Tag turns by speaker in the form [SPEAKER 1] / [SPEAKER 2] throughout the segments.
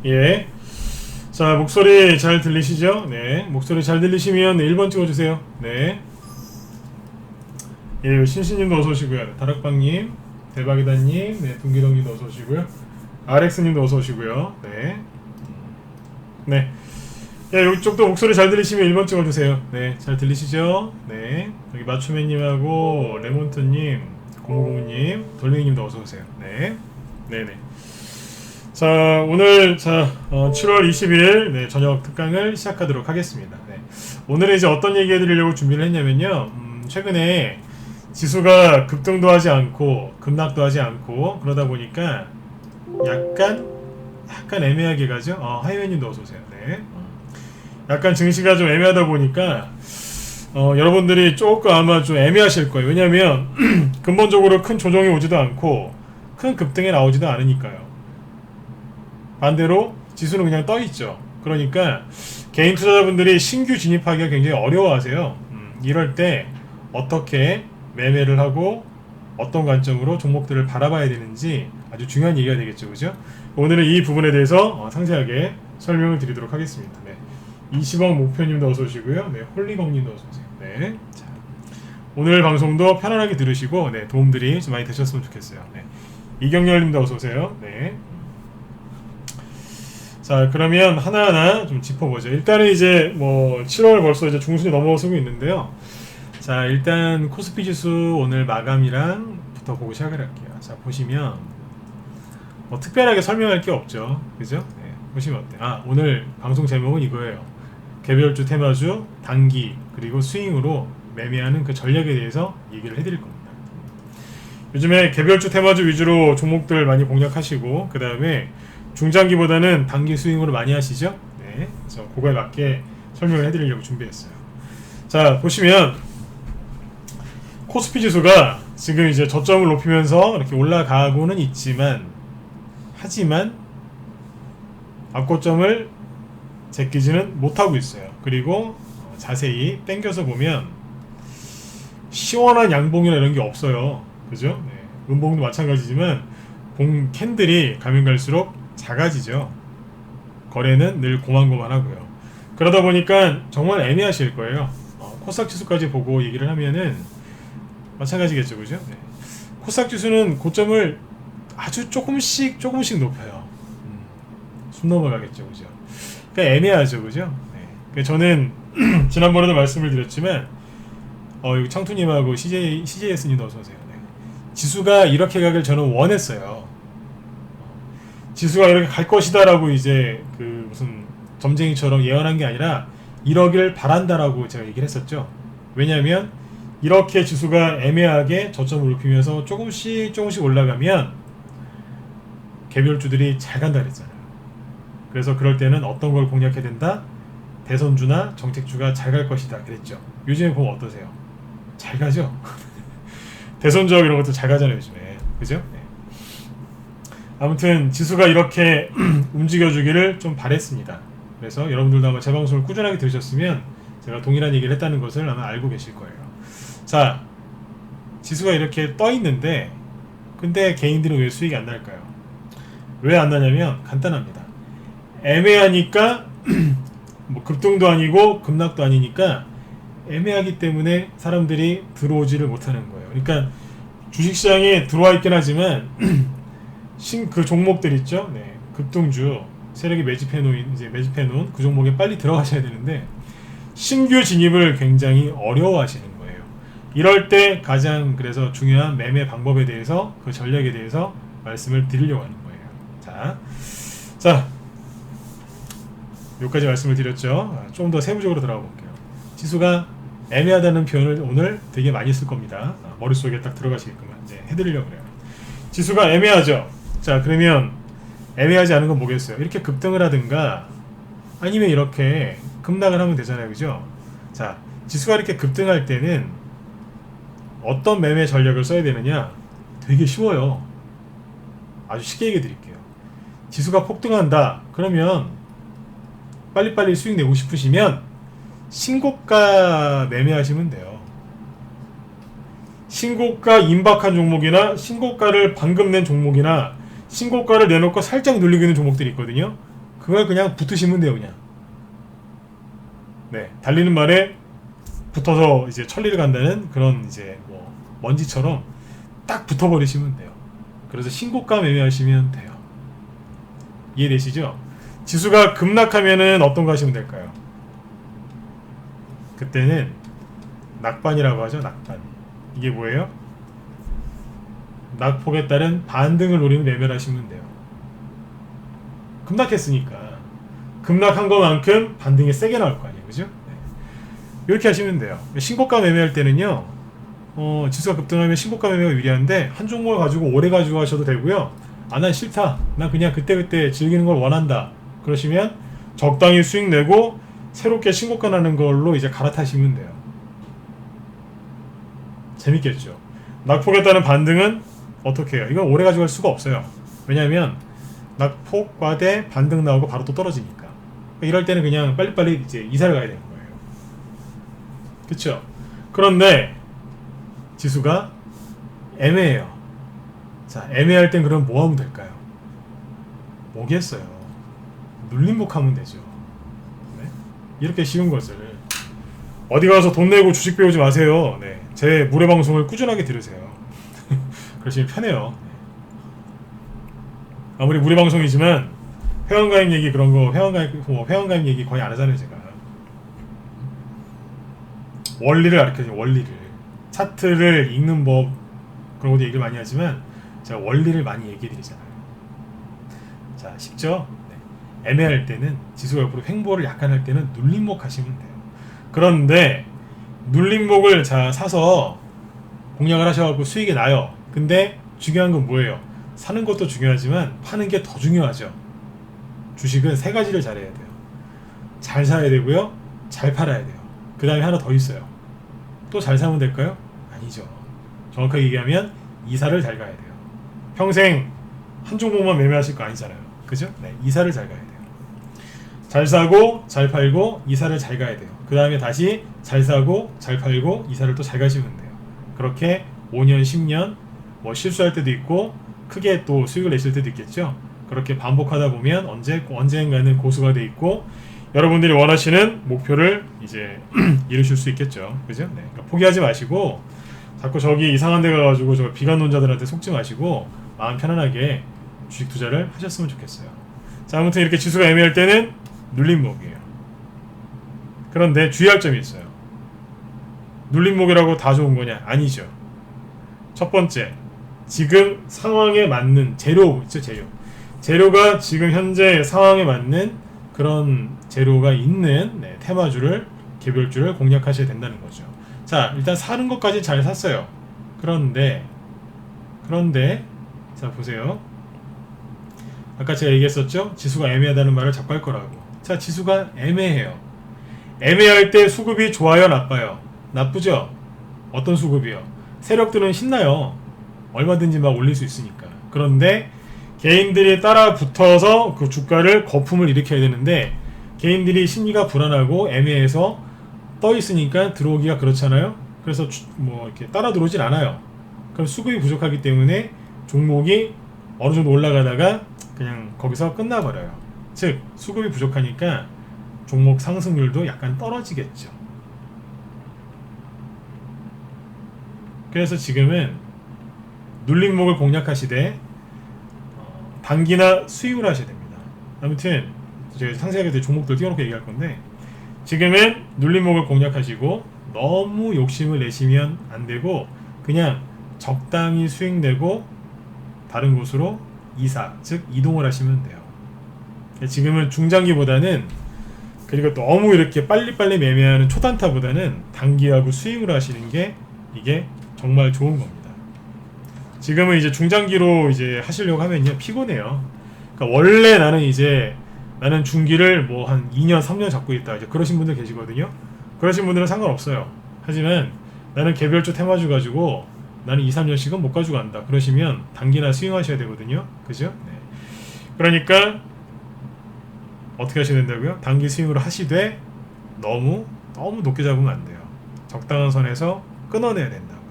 [SPEAKER 1] 예. 자, 목소리 잘 들리시죠? 네. 목소리 잘 들리시면 1번 찍어주세요. 네. 예, 신신님도 어서오시고요. 다락방님, 대박이다님, 네, 동기동님도 어서오시고요. RX님도 어서오시고요. 네. 네. 예, 이쪽도 목소리 잘 들리시면 1번 찍어주세요. 네, 잘 들리시죠? 네. 여기 마추맨님하고 레몬트님, 고무고무님, 돌멩이님도 어서오세요. 네. 네네. 자, 오늘 7월 20일 네, 저녁 특강을 시작하도록 하겠습니다. 네. 오늘은 이제 어떤 얘기 해드리려고 준비를 했냐면요. 최근에 지수가 급등도 하지 않고 급락도 하지 않고 그러다 보니까 약간 애매하게 가죠. 하이웨님도 어서오세요. 네. 약간 증시가 좀 애매하다 보니까 여러분들이 조금 아마 좀 애매하실 거예요. 왜냐면 근본적으로 큰 조정이 오지도 않고 큰 급등이 나오지도 않으니까요. 반대로 지수는 그냥 떠있죠. 그러니까 개인 투자자분들이 신규 진입하기가 굉장히 어려워하세요. 이럴 때 어떻게 매매를 하고 어떤 관점으로 종목들을 바라봐야 되는지 아주 중요한 얘기가 되겠죠. 그죠? 오늘은 이 부분에 대해서 상세하게 설명을 드리도록 하겠습니다. 네. 20억 목표님도 어서오시고요. 네, 홀리공님도 어서오세요. 네. 자, 오늘 방송도 편안하게 들으시고 네, 도움들이 좀 많이 되셨으면 좋겠어요. 네. 이경렬님도 어서오세요. 네. 자, 그러면 하나하나 좀 짚어보죠. 일단은 이제 7월 벌써 이제 중순이 넘어서고 있는데요. 자, 일단 코스피 지수 오늘 마감이랑부터 보고 시작을 할게요. 자, 보시면 특별하게 설명할 게 없죠. 그죠? 네, 보시면 어때요? 오늘 방송 제목은 이거예요. 개별주, 테마주, 단기, 그리고 스윙으로 매매하는 그 전략에 대해서 얘기를 해드릴 겁니다. 요즘에 개별주, 테마주 위주로 종목들 많이 공략하시고 그 다음에 중장기보다는 단기 스윙으로 많이 하시죠? 네, 그래서 그거에 맞게 설명을 해드리려고 준비했어요. 자, 보시면 코스피 지수가 지금 이제 저점을 높이면서 이렇게 올라가고는 있지만 하지만 앞고점을 제끼지는 못하고 있어요. 그리고 자세히 당겨서 보면 시원한 양봉이나 이런 게 없어요. 그죠? 네, 음봉도 마찬가지지만 봉 캔들이 가면 갈수록 작아지죠. 거래는 늘 고만고만하고요. 그러다 보니까 정말 애매하실 거예요. 코스닥 지수까지 보고 얘기를 하면은 마찬가지겠죠, 그죠? 네. 코스닥 지수는 고점을 아주 조금씩 높여요. 숨 넘어가겠죠, 그죠? 그러니까 애매하죠, 그죠? 네. 그러니까 저는 지난번에도 말씀을 드렸지만 여기 청투님하고 CJS님도 어서 오세요. 네. 지수가 이렇게 가길 저는 원했어요. 지수가 이렇게 갈 것이다라고 이제 그 무슨 점쟁이처럼 예언한 게 아니라 이러길 바란다라고 제가 얘기를 했었죠. 왜냐하면 이렇게 지수가 애매하게 저점을 높이면서 조금씩 올라가면 개별주들이 잘 간다 그랬잖아요. 그래서 그럴 때는 어떤 걸 공략해야 된다? 대선주나 정책주가 잘 갈 것이다 그랬죠. 요즘에 보면 어떠세요? 잘 가죠? 대선주하고 이런 것도 잘 가잖아요, 요즘에. 그죠? 네. 아무튼 지수가 이렇게 움직여주기를 좀 바랬습니다. 그래서 여러분들도 아마 제 방송을 꾸준하게 들으셨으면 제가 동일한 얘기를 했다는 것을 아마 알고 계실 거예요. 자, 지수가 이렇게 떠 있는데 근데 개인들은 왜 수익이 안 날까요? 왜 안 나냐면 간단합니다. 애매하니까 급등도 아니고 급락도 아니니까 애매하기 때문에 사람들이 들어오지를 못하는 거예요. 그러니까 주식시장에 들어와 있긴 하지만 그 종목들 있죠? 네, 급등주 세력이 매집해놓은 그 종목에 빨리 들어가셔야 되는데 신규 진입을 굉장히 어려워하시는 거예요. 이럴 때 가장 그래서 중요한 매매 방법에 대해서 그 전략에 대해서 말씀을 드리려고 하는 거예요. 자, 여기까지 말씀을 드렸죠. 좀 더 세부적으로 들어가 볼게요. 지수가 애매하다는 표현을 오늘 되게 많이 쓸 겁니다. 머릿속에 딱 들어가시게끔 이제 해드리려고 그래요. 지수가 애매하죠. 자, 그러면 애매하지 않은 건 뭐겠어요? 이렇게 급등을 하든가 아니면 이렇게 급락을 하면 되잖아요, 그죠? 자, 지수가 이렇게 급등할 때는 어떤 매매 전략을 써야 되느냐? 되게 쉬워요. 아주 쉽게 얘기해 드릴게요. 지수가 폭등한다. 그러면 빨리빨리 수익 내고 싶으시면 신고가 매매하시면 돼요. 신고가 임박한 종목이나 신고가를 방금 낸 종목이나 신고가를 내놓고 살짝 눌리고 있는 종목들이 있거든요. 그걸 그냥 붙으시면 돼요. 그냥 네, 달리는 말에 붙어서 이제 천리를 간다는 그런 이제 뭐 먼지처럼 딱 붙어버리시면 돼요. 그래서 신고가 매매하시면 돼요. 이해되시죠? 지수가 급락하면은 어떤 거 하시면 될까요? 그때는 낙반이라고 하죠. 낙반. 이게 뭐예요? 낙폭에 따른 반등을 노리는 매매를 하시면 돼요. 급락했으니까 급락한 것만큼 반등이 세게 나올 거 아니에요. 그죠? 네. 이렇게 하시면 돼요. 신고가 매매할 때는요, 지수가 급등하면 신고가 매매가 유리한데 한 종목을 가지고 오래 가지고 하셔도 되고요. 아, 난 싫다. 난 그냥 그때그때 즐기는 걸 원한다. 그러시면 적당히 수익 내고 새롭게 신고가 나는 걸로 이제 갈아타시면 돼요. 재밌겠죠? 낙폭에 따른 반등은 어떻게 해요? 이건 오래 가지고 할 수가 없어요. 왜냐하면 낙폭 과대 반등 나오고 바로 또 떨어지니까. 이럴 때는 그냥 빨리빨리 이제 이사를 가야 되는 거예요. 그쵸? 그런데 지수가 애매해요. 자, 애매할 땐 그럼 뭐 하면 될까요? 뭐겠어요? 눌림목 하면 되죠. 네? 이렇게 쉬운 것을 어디 가서 돈 내고 주식 배우지 마세요. 네. 제 무료 방송을 꾸준하게 들으세요. 그러시면 편해요. 아무리 무료 방송이지만 회원가입 얘기 그런 거 회원가입 얘기 거의 안 하잖아요. 제가 원리를 가르쳐요. 원리를 차트를 읽는 법 그런 것도 얘기를 많이 하지만 제가 원리를 많이 얘기해 드리잖아요. 자, 쉽죠? 네. 애매할 때는 지수가 옆으로 횡보를 약간 할 때는 눌림목 하시면 돼요. 그런데 눌림목을 자 사서 공략을 하셔갖고 수익이 나요. 근데 중요한 건 뭐예요? 사는 것도 중요하지만 파는 게 더 중요하죠. 주식은 세 가지를 잘해야 돼요. 잘 사야 되고요, 잘 팔아야 돼요. 그 다음에 하나 더 있어요. 또 잘 사면 될까요? 아니죠. 정확하게 얘기하면 이사를 잘 가야 돼요. 평생 한 종목만 매매하실 거 아니잖아요. 그죠? 네, 이사를 잘 가야 돼요. 잘 사고 잘 팔고 이사를 잘 가야 돼요. 그 다음에 다시 잘 사고 잘 팔고 이사를 또 잘 가시면 돼요. 그렇게 5년 10년 뭐 실수할 때도 있고 크게 또 수익을 내실 때도 있겠죠. 그렇게 반복하다 보면 언젠가는 고수가 돼 있고 여러분들이 원하시는 목표를 이제 이루실 수 있겠죠. 그죠? 네. 그러니까 포기하지 마시고 자꾸 저기 이상한 데 가가지고 저 비관론자들한테 속지 마시고 마음 편안하게 주식 투자를 하셨으면 좋겠어요. 자, 아무튼 이렇게 지수가 애매할 때는 눌림목이에요. 그런데 주의할 점이 있어요. 눌림목이라고 다 좋은 거냐? 아니죠. 첫 번째, 지금 상황에 맞는 재료 있죠, 재료. 재료가 지금 현재 상황에 맞는 그런 재료가 있는 테마주를 개별주를 공략하셔야 된다는 거죠. 자, 일단 사는 것까지 잘 샀어요. 그런데 자 보세요. 아까 제가 얘기했었죠? 지수가 애매하다는 말을 자꾸 할 거라고. 자, 지수가 애매해요. 애매할 때 수급이 좋아요, 나빠요? 나쁘죠? 어떤 수급이요? 세력들은 신나요. 얼마든지 막 올릴 수 있으니까. 그런데 개인들이 따라 붙어서 그 주가를 거품을 일으켜야 되는데 개인들이 심리가 불안하고 애매해서 떠 있으니까 들어오기가 그렇잖아요. 그래서 뭐 이렇게 따라 들어오질 않아요. 그럼 수급이 부족하기 때문에 종목이 어느 정도 올라가다가 그냥 거기서 끝나버려요. 즉 수급이 부족하니까 종목 상승률도 약간 떨어지겠죠. 그래서 지금은 눌림목을 공략하시되 단기나 수익을 하셔야 됩니다. 아무튼 제가 상세하게 종목들 띄워놓고 얘기할 건데 지금은 눌림목을 공략하시고 너무 욕심을 내시면 안 되고 그냥 적당히 수익 내고 다른 곳으로 이사, 즉 이동을 하시면 돼요. 지금은 중장기보다는 그리고 너무 이렇게 빨리빨리 매매하는 초단타보다는 단기하고 수익을 하시는 게 이게 정말 좋은 겁니다. 지금은 이제 중장기로 이제 하시려고 하면요 피곤해요. 그러니까 원래 나는 중기를 뭐 한 2년, 3년 잡고 있다. 이제 그러신 분들 계시거든요. 그러신 분들은 상관없어요. 하지만 나는 개별주 테마주 가지고 나는 2, 3년씩은 못 가지고 간다. 그러시면 단기나 스윙하셔야 되거든요. 그죠? 네. 그러니까 어떻게 하셔야 된다고요? 단기 스윙으로 하시되 너무 높게 잡으면 안 돼요. 적당한 선에서 끊어내야 된다고요.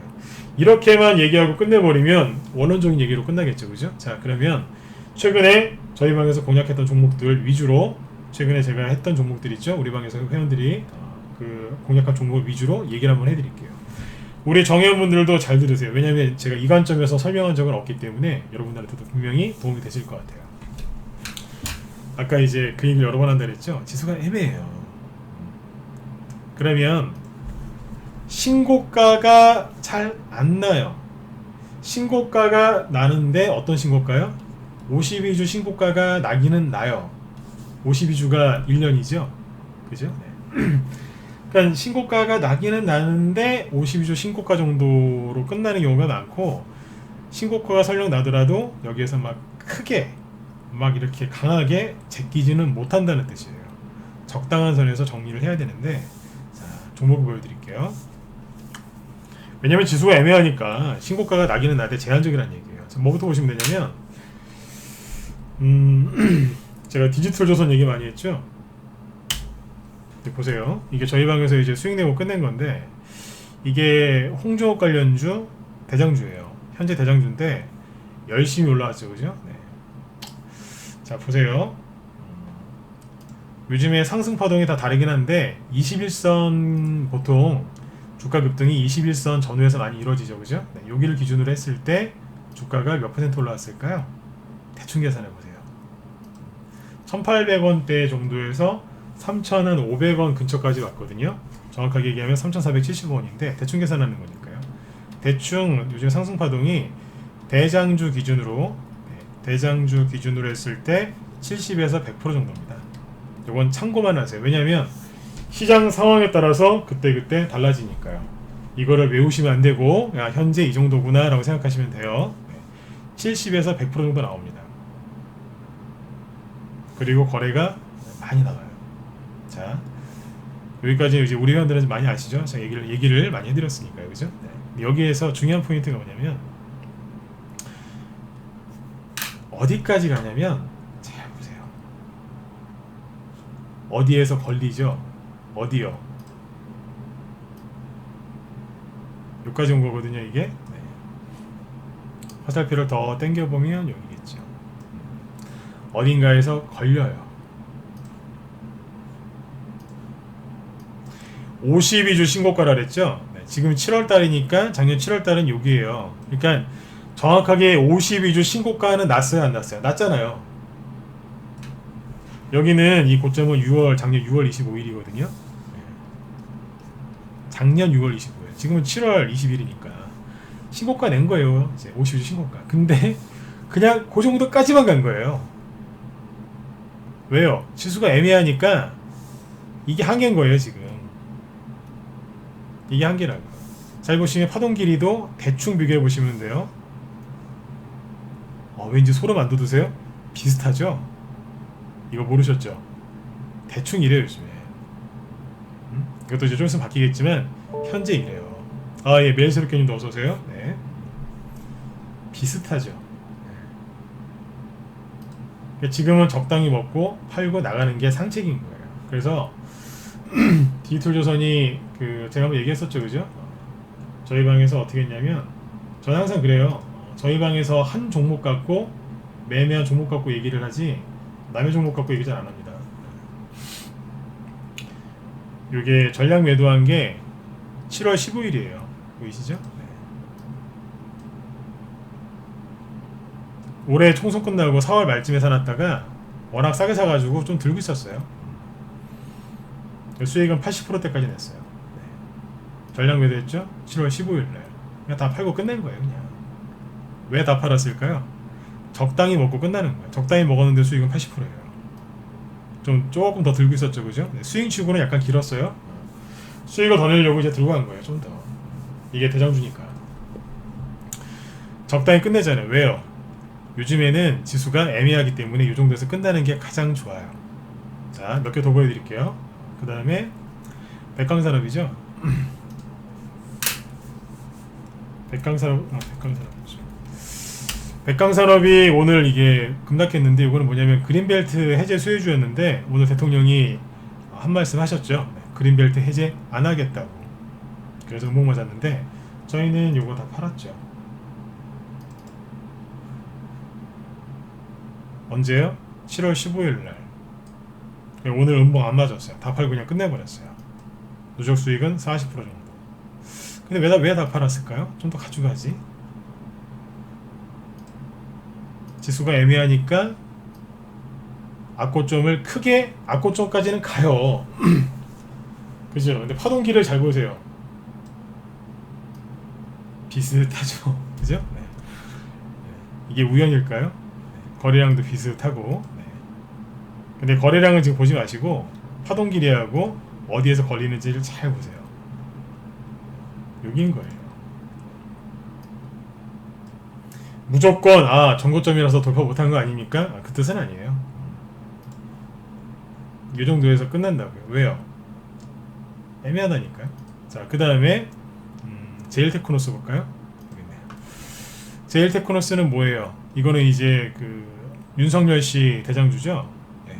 [SPEAKER 1] 이렇게만 얘기하고 끝내버리면 원론적인 얘기로 끝나겠죠. 그죠? 자, 그러면 최근에 저희 방에서 공략했던 종목들 위주로, 최근에 제가 했던 종목들 있죠, 우리 방에서 회원들이 그 공략한 종목 위주로 얘기를 한번 해드릴게요. 우리 정회원분들도 잘 들으세요. 왜냐면 제가 이 관점에서 설명한 적은 없기 때문에 여러분들한테도 분명히 도움이 되실 것 같아요. 아까 이제 그 얘기를 여러 번 한다 그랬죠. 지수가 애매해요. 그러면 신고가가 잘 안 나요. 신고가가 나는데 어떤 신고가요? 52주 신고가가 나기는 나요. 52주가 1년이죠. 그죠? 네. 그러니까 신고가가 나기는 나는데 52주 신고가 정도로 끝나는 경우가 많고, 신고가가 설령 나더라도 여기에서 막 크게 막 이렇게 강하게 제끼지는 못한다는 뜻이에요. 적당한 선에서 정리를 해야 되는데, 자, 종목을 보여드릴게요. 왜냐면 지수가 애매하니까 신고가가 나기는 나되 제한적이라는 얘기예요. 자, 뭐부터 보시면 되냐면, 제가 디지털 조선 얘기 많이 했죠. 보세요. 이게 저희 방에서 이제 수익 내고 끝낸 건데, 이게 홍종업 관련주 대장주예요. 현재 대장주인데 열심히 올라왔죠, 그죠? 네. 자, 보세요. 요즘에 상승 파동이 다 다르긴 한데 21선 보통 주가 급등이 21선 전후에서 많이 이루어지죠, 그죠? 네, 여기를 기준으로 했을 때 주가가 몇 퍼센트 올라왔을까요? 대충 계산해 보세요. 1,800원대 정도에서 3,500원 근처까지 왔거든요. 정확하게 얘기하면 3,475원인데 대충 계산하는 거니까요. 대충 요즘 상승 파동이 대장주 기준으로 했을 때 70에서 100% 정도입니다. 이건 참고만 하세요. 왜냐하면 시장 상황에 따라서 그때그때 달라지니까요. 이거를 외우시면 안 되고, 야, 현재 이 정도구나 라고 생각하시면 돼요. 70에서 100% 정도 나옵니다. 그리고 거래가 많이 나와요. 자, 여기까지 이제 우리 회원들은 많이 아시죠? 제가 얘기를 많이 해드렸으니까요, 그죠? 네. 여기에서 중요한 포인트가 뭐냐면, 어디까지 가냐면, 자, 보세요. 어디에서 걸리죠? 어디요? 여기까지 온 거거든요, 이게. 네. 화살표를 더 당겨보면 여기겠죠. 어딘가에서 걸려요. 52주 신고가라 그랬죠? 네, 지금 7월달이니까 작년 7월달은 여기에요. 그러니까 정확하게 52주 신고가는 났어요, 안 났어요? 났잖아요. 여기는 이 고점은 작년 6월 25일이거든요. 작년 6월 25일. 지금은 7월 20일이니까 신고가 낸 거예요. 이제 52주 신고가. 근데 그냥 그 정도까지만 간 거예요. 왜요? 지수가 애매하니까 이게 한계인 거예요, 지금. 이게 한계라고요. 잘 보시면 파동 길이도 대충 비교해 보시면 돼요. 왠지 소름 안 돋으세요? 비슷하죠? 이거 모르셨죠? 대충 이래요, 요즘에. 이것도 이제 좀 있으면 바뀌겠지만 현재 이래요. 예, 매일새롭게님도 어서오세요. 네. 비슷하죠. 지금은 적당히 먹고 팔고 나가는 게 상책인 거예요. 그래서 디지털조선이 제가 한번 얘기했었죠, 그죠? 저희 방에서 어떻게 했냐면, 저는 항상 그래요. 저희 방에서 한 종목 갖고 매매한 종목 갖고 얘기를 하지 남의 종목 갖고 얘기 잘 안 합니다. 이게 전략 매도한 게 7월 15일이에요. 보이시죠? 네. 올해 총선 끝나고 4월 말쯤에 사놨다가 워낙 싸게 사가지고 좀 들고 있었어요. 수익은 80%대까지 냈어요. 네. 전략 매도했죠? 7월 15일날. 그냥 다 팔고 끝낸 거예요, 그냥. 왜 다 팔았을까요? 적당히 먹고 끝나는 거예요. 적당히 먹었는데 수익은 80%예요. 조금 더 들고 있었죠, 그죠? 네, 스윙 치고는 약간 길었어요. 수익을 더 내려고 이제 들고 간 거예요, 좀 더. 이게 대장주니까. 적당히 끝내잖아요. 왜요? 요즘에는 지수가 애매하기 때문에 이 정도에서 끝나는 게 가장 좋아요. 자, 몇 개 더 보여드릴게요. 그 다음에 백광산업이죠. 백광산업이 오늘 이게 급락했는데, 이거는 뭐냐면 그린벨트 해제 수혜주였는데 오늘 대통령이 한 말씀 하셨죠. 그린벨트 해제 안 하겠다고. 그래서 음목 맞았는데 저희는 요거 다 팔았죠. 언제요? 7월 15일 날. 오늘 음봉 안 맞았어요. 다 팔고 그냥 끝내버렸어요. 누적 수익은 40% 정도. 근데 왜 다 팔았을까요? 좀 더 가져가지. 지수가 애매하니까 악고점을 크게, 악고점까지는 가요. 그죠? 근데 파동기를 잘 보세요. 비슷하죠. 그죠? 네. 이게 우연일까요? 네. 거래량도 비슷하고. 네. 근데 거래량은 지금 보지 마시고 파동 길이하고 어디에서 걸리는지를 잘 보세요. 여기인 거예요. 무조건 전고점이라서 돌파 못한 거 아닙니까? 그 뜻은 아니에요. 이 정도에서 끝난다고요. 왜요? 애매하다니까요. 자, 그 다음에 제일테크노스 볼까요? 제일테크노스는 뭐예요? 이거는 이제 그 윤석열 씨 대장주죠. 네.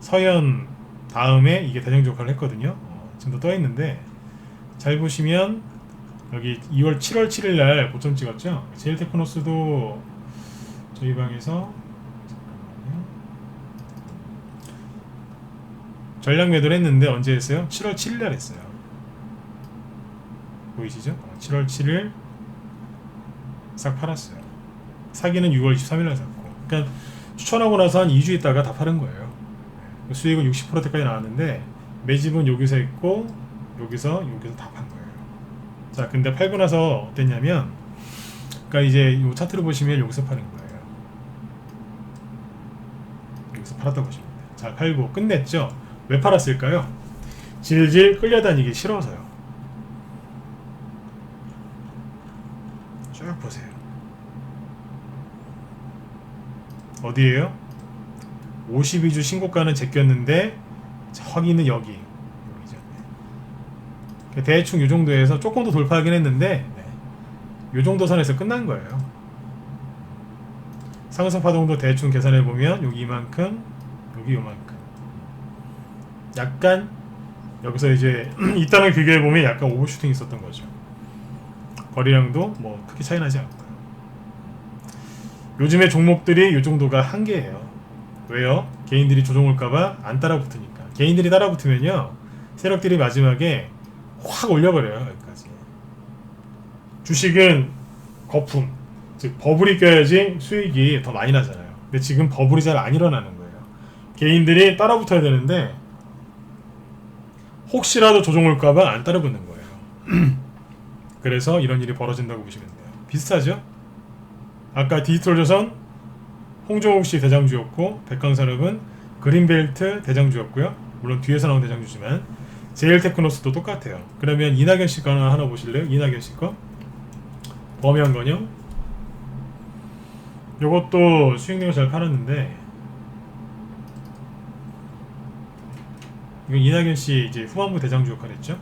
[SPEAKER 1] 서현 다음에 이게 대장주 역할을 했거든요. 지금도 떠 있는데 잘 보시면 여기 7월 7일 날 고점 찍었죠. 제일테크노스도 저희 방에서 잠깐만요. 전략 매도를 했는데 언제 했어요? 7월 7일 날 했어요. 보이시죠? 7월 7일 싹 팔았어요. 사기는 6월 23일 날 샀고, 그러니까 추천하고 나서 한 2주 있다가 다 파는 거예요. 수익은 60%대까지 나왔는데 매집은 여기서 했고 여기서 다 판 거예요. 자, 근데 팔고 나서 어땠냐면, 그러니까 이제 이 차트를 보시면 여기서 파는 거예요. 여기서 팔았다고 보시면 돼요. 자, 팔고 끝냈죠. 왜 팔았을까요? 질질 끌려다니기 싫어서요. 쭉 보세요. 어디에요? 52주 신고가는 제꼈는데 저기는 여기죠. 대충 이 정도에서 조금 더 돌파하긴 했는데 이 정도 선에서 끝난 거예요. 상승 파동도 대충 계산해 보면 여기 이만큼, 여기 이만큼. 약간 여기서 이제 이따랑 비교해 보면 약간 오버슈팅 있었던 거죠. 거래량도 뭐 크게 차이 나지 않고요. 요즘의 종목들이 이 정도가 한계예요. 왜요? 개인들이 조종올까봐 안 따라붙으니까. 개인들이 따라붙으면요, 세력들이 마지막에 확 올려버려요. 여기까지. 주식은 거품, 즉 버블이 껴야지 수익이 더 많이 나잖아요. 근데 지금 버블이 잘 안 일어나는 거예요. 개인들이 따라붙어야 되는데 혹시라도 조종올까봐 안 따라붙는 거예요. 그래서 이런 일이 벌어진다고 보시면 돼요. 비슷하죠? 아까 디지털조선 홍종욱 씨 대장주였고, 백강산업은 그린벨트 대장주였고요. 물론 뒤에서 나온 대장주지만 제일테크노스도 똑같아요. 그러면 이낙연 씨 거 하나 보실래요? 이낙연 씨 거. 범양건영. 요것도 수익률 잘 팔았는데, 이건 이낙연 씨 이제 후반부 대장주 역할 했죠.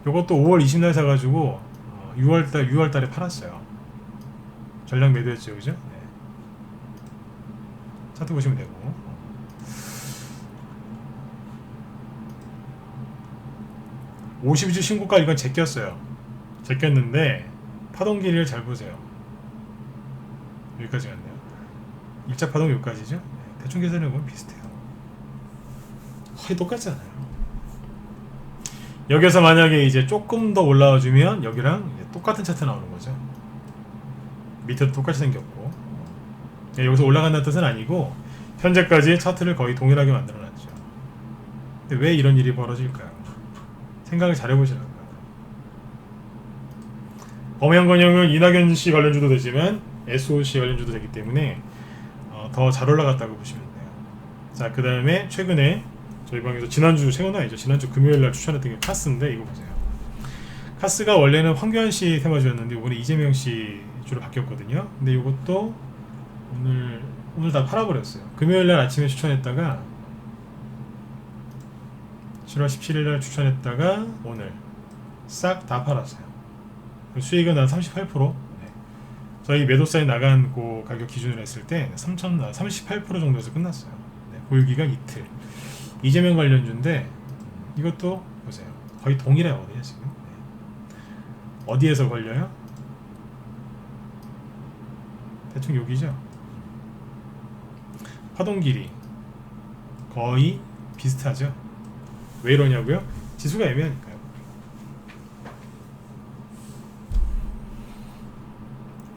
[SPEAKER 1] 요것도 5월 20날 사가지고 6월달에 팔았어요. 전략 매도했죠, 그죠? 네. 차트 보시면 되고. 52주 신고가 이건 제꼈어요. 제꼈는데 파동 길이를 잘 보세요. 여기까지 갔네요. 1차 파동 여기까지죠? 네. 대충 계산해보면 비슷해요. 거의 똑같잖아요. 여기서 만약에 이제 조금 더 올라와주면 여기랑 똑같은 차트 나오는 거죠. 밑에도 똑같이 생겼고. 여기서 올라간다는 뜻은 아니고 현재까지 차트를 거의 동일하게 만들어놨죠. 근데 왜 이런 일이 벌어질까요? 생각을 잘 해보시라고요. 범양건영은 이낙연 씨 관련주도 되지만 SOC 관련주도 되기 때문에 더 잘 올라갔다고 보시면 돼요. 자, 그 다음에 최근에 저희 방에서 최근 아니죠. 지난주 금요일날 추천했던 게 카스인데, 이거 보세요. 카스가 원래는 황교안 씨 테마주였는데 이번에 이재명 씨 주로 바뀌었거든요. 근데 이것도 오늘 다 팔아버렸어요. 금요일날 아침에 추천했다가 7월 17일날 추천했다가 오늘 싹 다 팔았어요. 수익은 한 38%. 네. 저희 매도 사인 나간 그 가격 기준으로 했을 때 38% 정도에서 끝났어요. 네. 보유기간 이틀. 이재명 관련주인데 이것도 보세요. 거의 동일하거든요 지금. 네. 어디에서 걸려요? 대충 여기죠. 파동 길이 거의 비슷하죠. 왜 이러냐고요? 지수가 애매하니까요.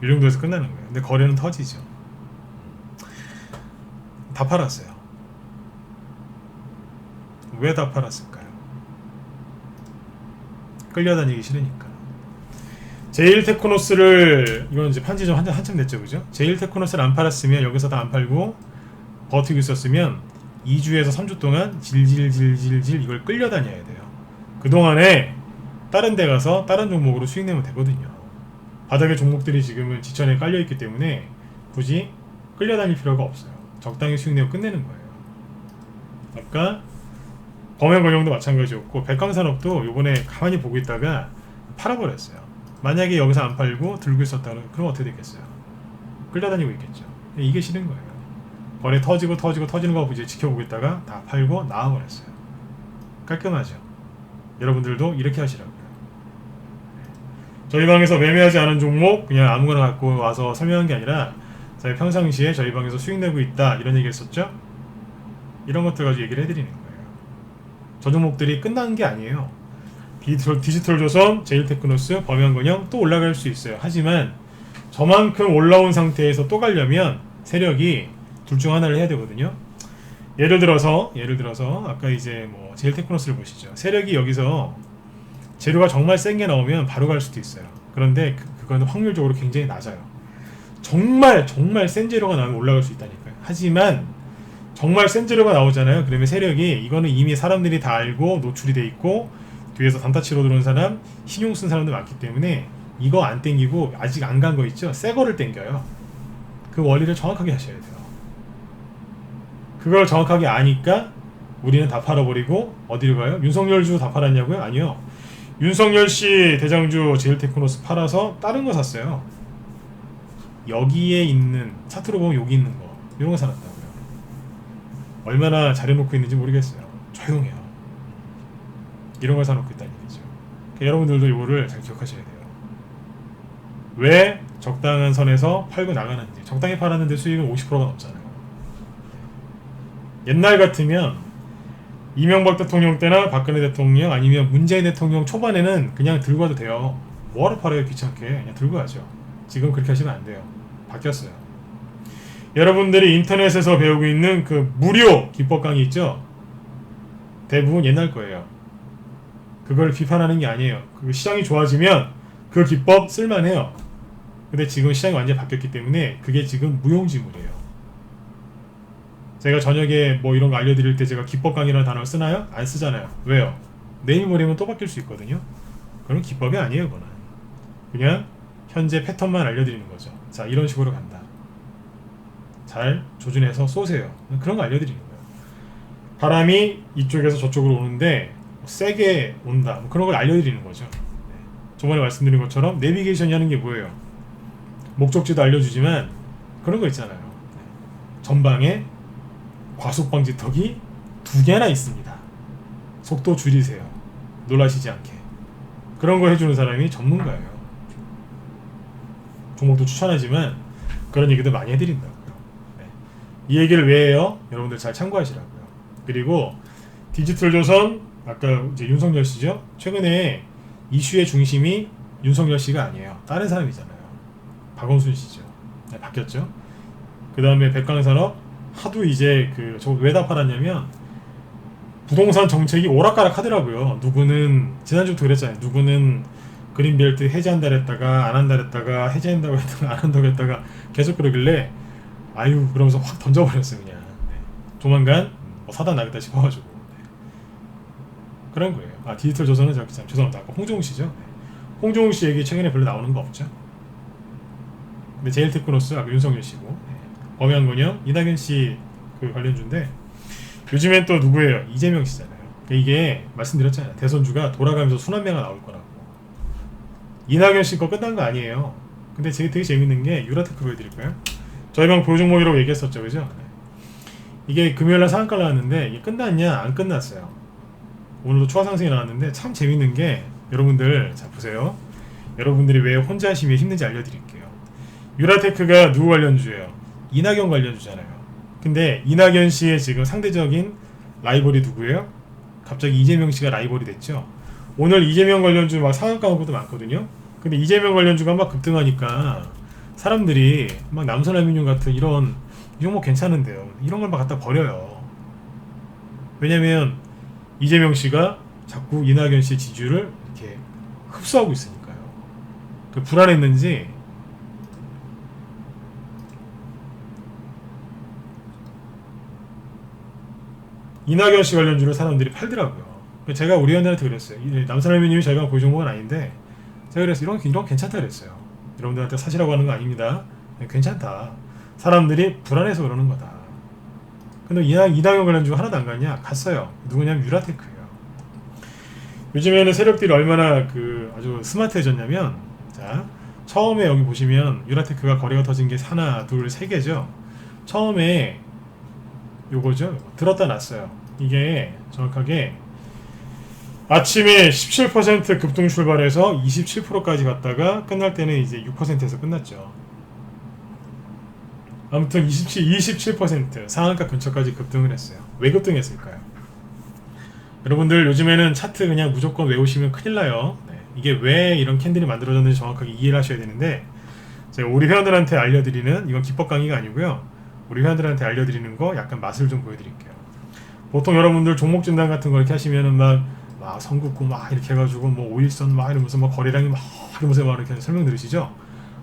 [SPEAKER 1] 이 정도에서 끝나는 거예요. 근데 거래는 터지죠. 다 팔았어요. 왜 다 팔았을까요? 끌려다니기 싫으니까. 제일테크노스를 이건 이제 판지 좀 한참 됐죠, 그죠? 제일테크노스를 안 팔았으면 여기서 다 안 팔고 버티고 있었으면 2주에서 3주 동안 질질질질질 이걸 끌려다녀야 돼요. 그 동안에 다른 데 가서 다른 종목으로 수익 내면 되거든요. 바닥의 종목들이 지금은 지천에 깔려 있기 때문에 굳이 끌려다닐 필요가 없어요. 적당히 수익 내고 끝내는 거예요. 아까 범행건영도 마찬가지였고 백광산업도 요번에 가만히 보고 있다가 팔아버렸어요. 만약에 여기서 안 팔고 들고 있었다면 그럼 어떻게 됐겠어요? 끌려다니고 있겠죠. 이게 싫은 거예요. 거래 터지는 거 이제 지켜보고 있다가 다 팔고 나와버렸어요. 깔끔하죠. 여러분들도 이렇게 하시라고요. 저희 방에서 매매하지 않은 종목 그냥 아무거나 갖고 와서 설명한 게 아니라 저희 평상시에 저희 방에서 수익 내고 있다 이런 얘기 했었죠. 이런 것들 가지고 얘기를 해드리는 거예요. 저 종목들이 끝난 게 아니에요. 디지털조선, 제일테크노스, 범영건영 또 올라갈 수 있어요. 하지만 저만큼 올라온 상태에서 또 가려면 세력이 둘 중 하나를 해야 되거든요. 예를 들어서 아까 이제 뭐 제일테크노스를 보시죠. 세력이 여기서 재료가 정말 센 게 나오면 바로 갈 수도 있어요. 그런데 그거는 확률적으로 굉장히 낮아요. 정말 센 재료가 나오면 올라갈 수 있다니까요. 하지만 정말 센 재료가 나오잖아요. 그러면 세력이 이거는 이미 사람들이 다 알고 노출이 돼 있고 뒤에서 단타치로 들어온 사람, 신용 쓴 사람들 많기 때문에 이거 안 땡기고 아직 안 간 거 있죠? 새 거를 땡겨요. 그 원리를 정확하게 하셔야 돼요. 그걸 정확하게 아니까 우리는 다 팔아버리고 어디로 가요? 윤석열 주 다 팔았냐고요? 아니요. 윤석열 씨 대장주 제일테크노스 팔아서 다른 거 샀어요. 여기에 있는 차트로 보면 여기 있는 거 이런 거 사놨다고요. 얼마나 잘해놓고 있는지 모르겠어요. 조용해요. 이런 걸 사놓고 있다는 얘기죠. 그러니까 여러분들도 이거를 잘 기억하셔야 돼요. 왜 적당한 선에서 팔고 나가는지. 적당히 팔았는데 수익은 50%가 넘잖아요. 옛날 같으면 이명박 대통령 때나 박근혜 대통령 아니면 문재인 대통령 초반에는 그냥 들고 와도 돼요. 뭐하러 팔아요 귀찮게. 그냥 들고 가죠. 지금 그렇게 하시면 안 돼요. 바뀌었어요. 여러분들이 인터넷에서 배우고 있는 그 무료 기법 강의 있죠? 대부분 옛날 거예요. 그걸 비판하는 게 아니에요. 그 시장이 좋아지면 그 기법 쓸만해요. 근데 지금 시장이 완전히 바뀌었기 때문에 그게 지금 무용지물이에요. 제가 저녁에 뭐 이런 거 알려드릴 때 제가 기법 강의라는 단어를 쓰나요? 안 쓰잖아요. 왜요? 내일 모레면 또 바뀔 수 있거든요. 그건 기법이 아니에요. 그거는 그냥 현재 패턴만 알려드리는 거죠. 자, 이런 식으로 간다. 잘 조준해서 쏘세요. 그런 거 알려드리는 거예요. 바람이 이쪽에서 저쪽으로 오는데 세게 온다. 뭐 그런 걸 알려드리는 거죠. 저번에 말씀드린 것처럼 내비게이션이 하는 게 뭐예요? 목적지도 알려주지만 그런 거 있잖아요. 전방에 과속방지턱이 2개나 있습니다. 속도 줄이세요. 놀라시지 않게. 그런 거 해주는 사람이 전문가예요. 종목도 추천하지만 그런 얘기도 많이 해드린다고요. 네. 이 얘기를 왜 해요? 여러분들 잘 참고하시라고요. 그리고 디지털조선 아까 이제 윤석열 씨죠. 최근에 이슈의 중심이 윤석열 씨가 아니에요. 다른 사람이잖아요. 박원순 씨죠. 네, 바뀌었죠. 그 다음에 백광산업 하도 이제 저거 왜 다 팔았냐면 부동산 정책이 오락가락 하더라고요. 누구는 지난주부터 그랬잖아요. 누구는 그린벨트 해제한다 했다가 안 한다 했다가 해제한다고 했다가 안 한다고 했다가 계속 그러길래 아유 그러면서 확 던져버렸어요. 그냥 네. 조만간 사단 나겠다 싶어가지고 네. 그런 거예요. 아 디지털조선은 죄송합니다. 아까 홍종우 씨죠. 네. 홍종우 씨 얘기 최근에 별로 나오는 거 없죠. 근데 제일테크노스 아까 윤석열 씨고 네. 범영건영 이낙연 씨 그 관련주인데 요즘엔 또 누구예요? 이재명 씨잖아요. 그러니까 이게 말씀드렸잖아요. 대선주가 돌아가면서 순환매가 나올 거라고. 이낙연 씨 거 끝난 거 아니에요. 근데 되게 재밌는 게 유라테크 보여드릴까요? 저희 방 보유 종목이라고 얘기했었죠, 그죠? 네. 이게 금요일날 상한가 나왔는데 이게 끝났냐? 안 끝났어요. 오늘도 추가 상승이 나왔는데 참 재밌는 게 여러분들 자 보세요. 여러분들이 왜 혼자 하시면 힘든지 알려드릴게요. 유라테크가 누구 관련주예요? 이낙연 관련주잖아요. 근데 이낙연 씨의 지금 상대적인 라이벌이 누구예요? 갑자기 이재명 씨가 라이벌이 됐죠. 오늘 이재명 관련주 막 상한가 온 것도 많거든요. 근데 이재명 관련주가 막 급등하니까 사람들이 막 남선알미늄 같은 이런 종목 괜찮은데요. 이런 걸 막 갖다 버려요. 왜냐면 이재명 씨가 자꾸 이낙연 씨 지지율을 이렇게 흡수하고 있으니까요. 그 불안했는지 이낙연 씨 관련주를 사람들이 팔더라고요. 제가 우리 회원들한테 그랬어요. 남산알미늄이 저희가 고유 종목은 아닌데 제가 그래서 이런 괜찮다 그랬어요. 여러분들한테 사시라고 하는 거 아닙니다. 괜찮다. 사람들이 불안해서 그러는 거다. 근데 이낙연 관련주가 하나도 안 갔냐? 갔어요. 누구냐면 유라테크예요. 요즘에는 세력들이 얼마나 아주 스마트해졌냐면, 자, 처음에 여기 보시면 유라테크가 거래가 터진 게 하나, 둘, 세 개죠. 처음에 요거죠. 들었다 놨어요. 이게 정확하게 아침에 17% 급등 출발해서 27%까지 갔다가 끝날 때는 이제 6%에서 끝났죠. 아무튼 27% 상한가 근처까지 급등을 했어요. 왜 급등했을까요? 여러분들 요즘에는 차트 그냥 무조건 외우시면 큰일 나요. 네. 이게 왜 이런 캔들이 만들어졌는지 정확하게 이해를 하셔야 되는데, 제가 우리 회원들한테 알려드리는, 이건 기법 강의가 아니고요, 우리 회원들한테 알려드리는 거 약간 맛을 좀 보여드릴게요. 보통 여러분들 종목 진단 같은 거 이렇게 하시면은 막 선긋고 막 이렇게 해가지고 뭐 오일선 막 이러면서 막 거래량이 막 이러면서 막 이렇게 설명 들으시죠?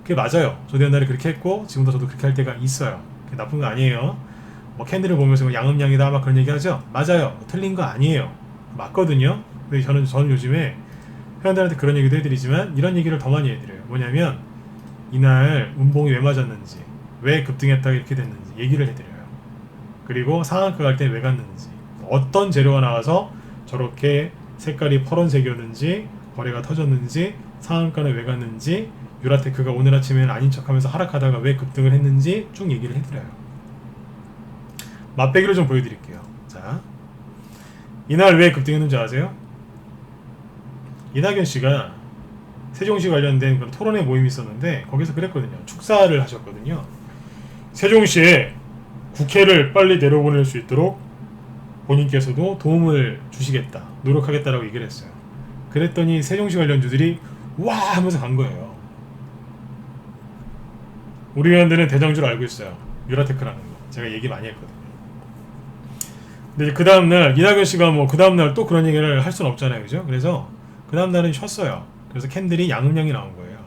[SPEAKER 1] 그게 맞아요. 저도 옛날에 그렇게 했고 지금도 저도 그렇게 할 때가 있어요. 그게 나쁜 거 아니에요. 뭐 캔들을 보면서 뭐 양음양이다 막 그런 얘기 하죠? 맞아요. 틀린 거 아니에요. 맞거든요. 근데 저는 요즘에 회원들한테 그런 얘기도 해드리지만 이런 얘기를 더 많이 해드려요. 뭐냐면 이날 운봉이 왜 맞았는지, 왜 급등했다가 이렇게 됐는지 얘기를 해드려요. 그리고 상한가 갈 때 왜 갔는지, 어떤 재료가 나와서 저렇게 색깔이 파란색이었는지, 거래가 터졌는지, 상한가는 왜 갔는지, 유라테크가 오늘 아침에는 아닌 척하면서 하락하다가 왜 급등을 했는지 쭉 얘기를 해드려요. 맛배기를 좀 보여드릴게요. 자, 이날 왜 급등했는지 아세요? 이낙연 씨가 세종시 관련된 그런 토론회 모임이 있었는데 거기서 그랬거든요. 축사를 하셨거든요. 세종시에 국회를 빨리 내려보낼 수 있도록 본인께서도 도움을 주시겠다, 노력하겠다라고 얘기를 했어요. 그랬더니 세종시 관련주들이 와 하면서 간 거예요. 우리 회원들은 대장주를 알고 있어요. 유라테크라는 거 제가 얘기 많이 했거든요. 근데 그 다음날 이낙연 씨가 뭐 그 다음날 또 그런 얘기를 할 수는 없잖아요, 그죠? 그래서 그 다음날은 쉬었어요. 그래서 캔들이 양음양이 나온 거예요.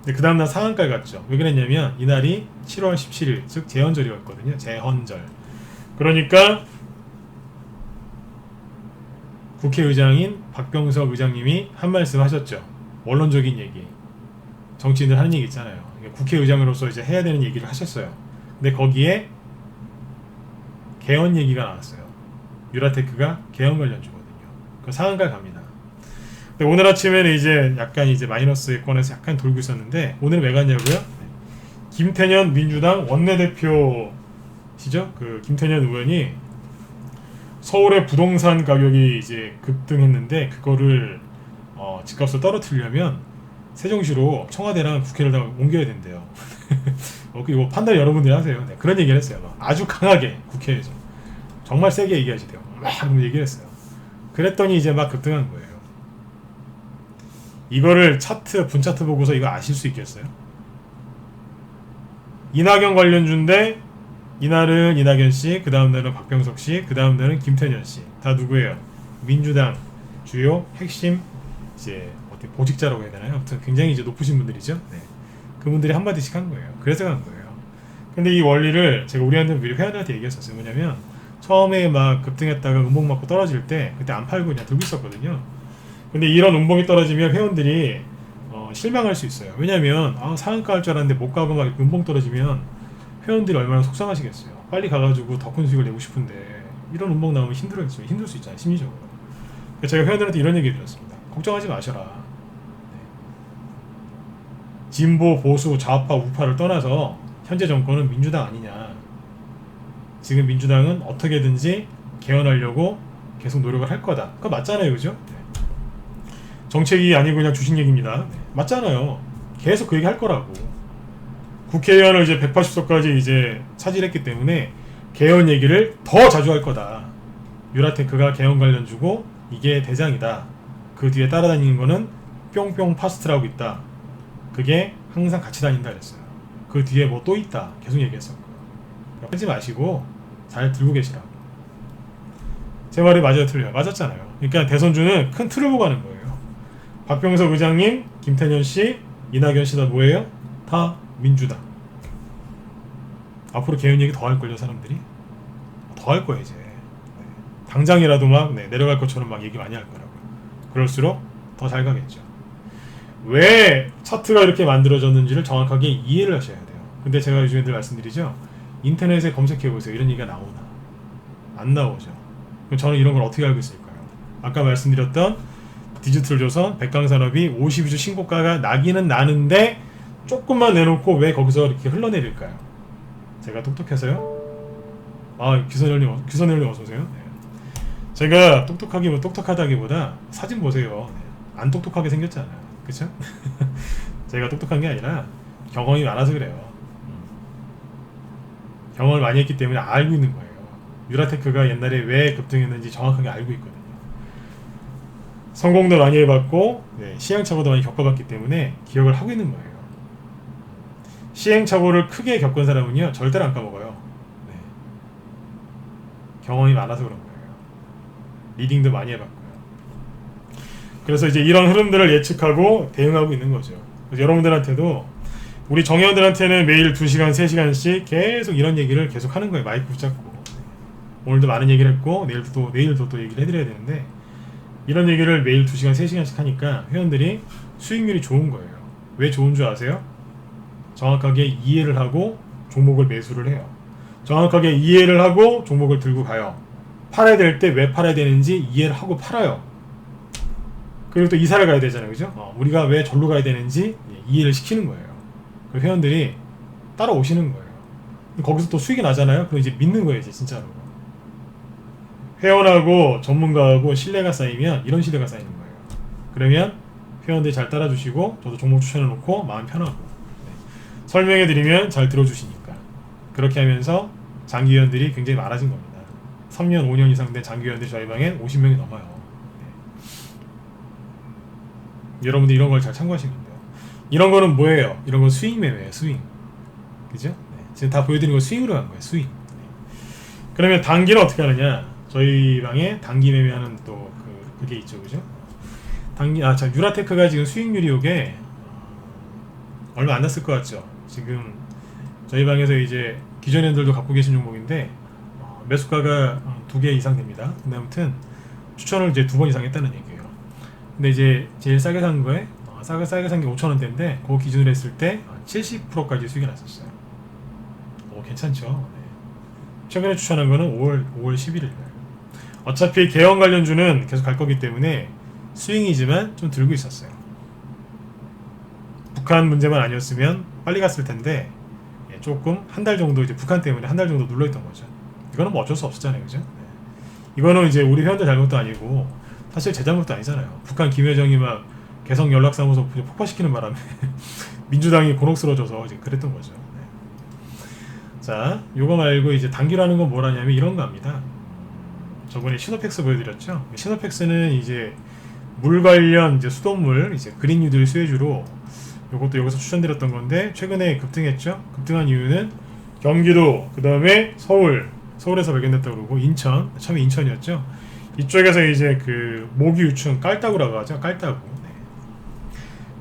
[SPEAKER 1] 근데 그 다음날 상한가에 갔죠. 왜 그랬냐면 이날이 7월 17일 즉 제헌절이었거든요. 제헌절. 그러니까 국회의장인 박병석 의장님이 한 말씀 하셨죠. 원론적인 얘기, 정치인들 하는 얘기 있잖아요. 국회의장으로서 이제 해야 되는 얘기를 하셨어요. 근데 거기에 개헌 얘기가 나왔어요. 유라테크가 개헌 관련주거든요. 그 상한가 갑니다. 근데 오늘 아침에는 이제 약간 이제 마이너스권에서 약간 돌고 있었는데 오늘은 왜 갔냐고요? 김태년 민주당 원내대표시죠? 그 김태년 의원이 서울의 부동산 가격이 이제 급등했는데 그거를 집값을 떨어뜨리려면 세종시로 청와대랑 국회를 다 옮겨야 된대요. 이거 판단 여러분들이 하세요. 네, 그런 얘기를 했어요. 아주 강하게 국회에서 정말 세게 얘기하시대요. 막 얘기를 했어요. 그랬더니 이제 막 급등한 거예요. 이거를 분차트 보고서 이거 아실 수 있겠어요? 이낙연 관련주인데 이날은 이낙연 씨, 그 다음 날은 박병석 씨, 그 다음 날은 김태년 씨. 다 누구예요? 민주당 주요 핵심 이제 어떻게 보직자라고 해야 되나요? 아무튼 굉장히 이제 높으신 분들이죠. 네. 그분들이 한마디씩 한 거예요. 그래서 간 거예요. 근데 이 원리를 제가 우리한테 미리 회원들한테 얘기했었어요. 뭐냐면 처음에 막 급등했다가 음봉 맞고 떨어질 때 그때 안 팔고 그냥 들고 있었거든요. 근데 이런 음봉이 떨어지면 회원들이 실망할 수 있어요. 왜냐면 상한가 할 줄 알았는데 못 가고 막 음봉 떨어지면 회원들이 얼마나 속상하시겠어요. 빨리 가가지고 더 큰 수익을 내고 싶은데 이런 음봉 나오면 힘들 수 있잖아요. 심리적으로. 그래서 제가 회원들한테 이런 얘기 드렸습니다. 걱정하지 마셔라. 네. 진보, 보수, 좌파, 우파를 떠나서 현재 정권은 민주당 아니냐. 지금 민주당은 어떻게든지 개헌하려고 계속 노력을 할 거다. 그거 맞잖아요, 그죠? 네. 정책이 아니고 그냥 주식 얘기입니다. 네. 맞잖아요. 계속 그 얘기 할 거라고. 국회의원을 이제 180석까지 이제 차지했기 때문에 개헌 얘기를 더 자주 할 거다. 유라테크가 개헌 관련주고 이게 대장이다. 그 뒤에 따라다니는 거는 뿅뿅 파스트라고 있다. 그게 항상 같이 다닌다 그랬어요. 그 뒤에 뭐 또 있다. 계속 얘기했었고요. 하지 마시고 잘 들고 계시라고. 제 말이 맞아요, 틀려요? 맞았잖아요. 그러니까 대선주는 큰 틀을 보고 가는 거예요. 박병석 의장님, 김태년 씨, 이낙연 씨 다 뭐예요? 다 민주당. 앞으로 개헌 얘기 더 할걸요, 사람들이? 더 할 거예요, 이제. 당장이라도 막 내려갈 것처럼 막 얘기 많이 할 거라고요. 그럴수록 더 잘 가겠죠. 왜 차트가 이렇게 만들어졌는지를 정확하게 이해를 하셔야 돼요. 근데 제가 요즘에 늘 말씀드리죠. 인터넷에 검색해보세요. 이런 얘기가 나오나? 안 나오죠. 그럼 저는 이런 걸 어떻게 알고 있을까요? 아까 말씀드렸던 디지털조선, 백강산업이 52주 신고가가 나기는 나는데 조금만 내놓고 왜 거기서 이렇게 흘러내릴까요? 제가 똑똑해서요? 아, 귀선열님 어서오세요. 네. 제가 똑똑하다기보다 사진 보세요. 네. 안 똑똑하게 생겼잖아요. 그쵸? 제가 똑똑한 게 아니라 경험이 많아서 그래요. 경험을 많이 했기 때문에 알고 있는 거예요. 유라테크가 옛날에 왜 급등했는지 정확하게 알고 있거든요. 성공도 많이 해봤고 시행착오도 많이 겪어봤기 때문에 기억을 하고 있는 거예요. 시행착오를 크게 겪은 사람은요 절대로 안 까먹어요. 네. 경험이 많아서 그런 거예요. 리딩도 많이 해봤고요. 그래서 이제 이런 흐름들을 예측하고 대응하고 있는 거죠. 그래서 여러분들한테도 우리 정회원들한테는 매일 2시간, 3시간씩 계속 이런 얘기를 계속 하는 거예요. 마이크 붙잡고. 오늘도 많은 얘기를 했고 내일도 또 얘기를 해드려야 되는데 이런 얘기를 매일 2시간, 3시간씩 하니까 회원들이 수익률이 좋은 거예요. 왜 좋은 줄 아세요? 정확하게 이해를 하고 종목을 매수를 해요. 정확하게 이해를 하고 종목을 들고 가요. 팔아야 될 때 왜 팔아야 되는지 이해를 하고 팔아요. 그리고 또 이사를 가야 되잖아요. 그죠? 우리가 왜 절로 가야 되는지 이해를 시키는 거예요. 그 회원들이 따라오시는 거예요. 거기서 또 수익이 나잖아요. 그럼 이제 믿는 거예요. 이제 진짜로. 회원하고 전문가하고 신뢰가 쌓이면 이런 신뢰가 쌓이는 거예요. 그러면 회원들이 잘 따라주시고 저도 종목 추천해 놓고 마음 편하고 설명해 드리면 잘 들어주시니까 그렇게 하면서 장기회원들이 굉장히 많아진 겁니다. 3년, 5년 이상 된 장기회원들이 저희 방엔 50명이 넘어요. 여러분들 이런 걸 잘 참고하시면 돼요. 이런 거는 뭐예요? 이런 건 스윙 매매예요. 스윙. 그죠? 지금 다 보여드리는 거 스윙으로 간 거예요. 스윙. 그러면 단기는 어떻게 하느냐? 저희 방에 단기 매매하는 또 그게 있죠. 그죠? 자, 유라테크가 지금 수익률이 요게 얼마 안 났을 것 같죠? 지금 저희 방에서 이제 기존연들도 갖고 계신 종목인데 매수가가 2개 이상 됩니다. 근데 아무튼 추천을 이제 2번 이상 했다는 얘기예요. 근데 이제 제일 싸게 산 거에 싸게 산 게 5,000원대인데 그거 기준으로 했을 때 70%까지 수익이 났었어요. 괜찮죠? 네. 최근에 추천한 거는 5월 11일. 어차피 개헌 관련주는 계속 갈 거기 때문에 스윙이지만 좀 들고 있었어요. 북한 문제만 아니었으면 빨리 갔을 텐데 조금 한 달 정도 이제 북한 때문에 한 달 정도 눌러있던 거죠. 이거는 뭐 어쩔 수 없었잖아요, 그죠? 네. 이거는 이제 우리 회원들 잘못도 아니고 사실 제 잘못도 아니잖아요. 북한 김여정이 막 개성 연락사무소 폭파시키는 바람에 민주당이 곤혹스러워져서 이제 그랬던 거죠. 네. 자, 요거 말고 이제 단기라는 건 뭐라냐면 이런 거 합니다. 저번에 시노펙스 보여드렸죠. 시노펙스는 이제 물 관련 이제 수돗물 이제 그린 뉴딜 수혜주로 요것도 여기서 추천드렸던 건데 최근에 급등했죠. 급등한 이유는 경기도 그 다음에 서울에서 발견됐다고 그러고 인천 처음에 인천이었죠. 이쪽에서 이제 그 모기 유충 깔따구라고 하죠. 깔따구. 네.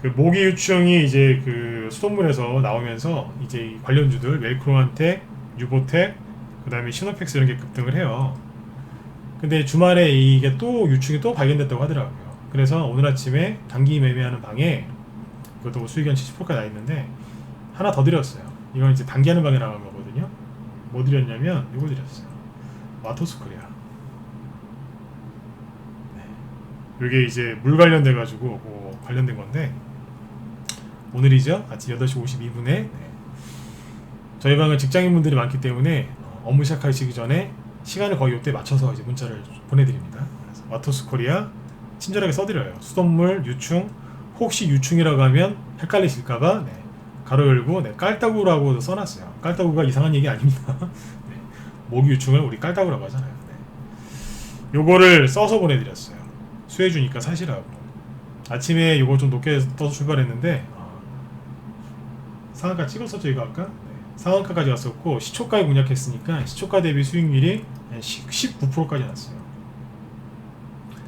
[SPEAKER 1] 그 모기 유충이 이제 그 수돗물에서 나오면서 이제 관련주들 웰크로한텍, 유보텍, 그 다음에 시노펙스 이런 게 급등을 해요. 근데 주말에 이게 또 유충이 또 발견됐다고 하더라고요. 그래서 오늘 아침에 단기 매매하는 방에 그것도 수익이 한 70%까지 나 있는데 하나 더 드렸어요. 이건 이제 단기하는 방에 나간 거거든요. 뭐 드렸냐면 이거 드렸어요. 와토스코리아. 네. 이게 이제 물 관련돼 가지고 관련된 건데 오늘이죠. 아침 8시 52분에 네. 저희 방은 직장인분들이 많기 때문에 업무 시작하시기 전에 시간을 거의 이때 맞춰서 이제 문자를 보내드립니다. 그래서 와토스코리아 친절하게 써드려요. 수돗물 유충 혹시 유충이라고 하면 헷갈리실까봐 네. 가로 열고 네, 깔따구라고 써놨어요. 깔따구가 이상한 얘기 아닙니다. 네, 모기 유충을 우리 깔따구라고 하잖아요. 네. 요거를 써서 보내드렸어요. 수혜주니까 사시라고. 아침에 요거 좀 높게 떠서 출발했는데 상한가 찍었었죠 이거 아까? 네. 상한가까지 갔었고 시초가에 공략했으니까 시초가 대비 수익률이 19%까지 났어요.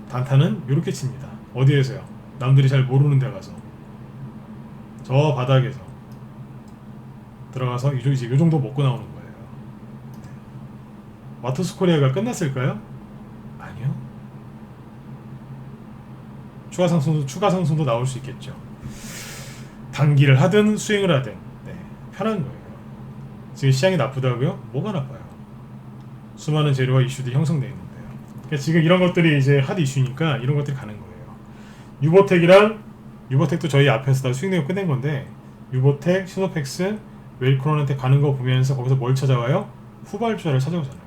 [SPEAKER 1] 단타는 요렇게 칩니다. 어디에서요? 남들이 잘 모르는 데 가서 저 바닥에서 들어가서 이제 요 정도 먹고 나오는 거예요. 와터스코리아가 끝났을까요? 아니요. 추가 상승도 나올 수 있겠죠. 단기를 하든 스윙을 하든 네, 편한 거예요. 지금 시장이 나쁘다고요? 뭐가 나빠요? 수많은 재료와 이슈들이 형성되어 있는데요. 그러니까 지금 이런 것들이 이제 핫 이슈니까 이런 것들이 가는 거예요. 유보텍도 저희 앞에서 다 수익 내고 끝낸 건데 유보텍, 시노펙스, 웰크론한테 가는 거 보면서 거기서 뭘 찾아와요? 후발주자를 찾아오잖아요.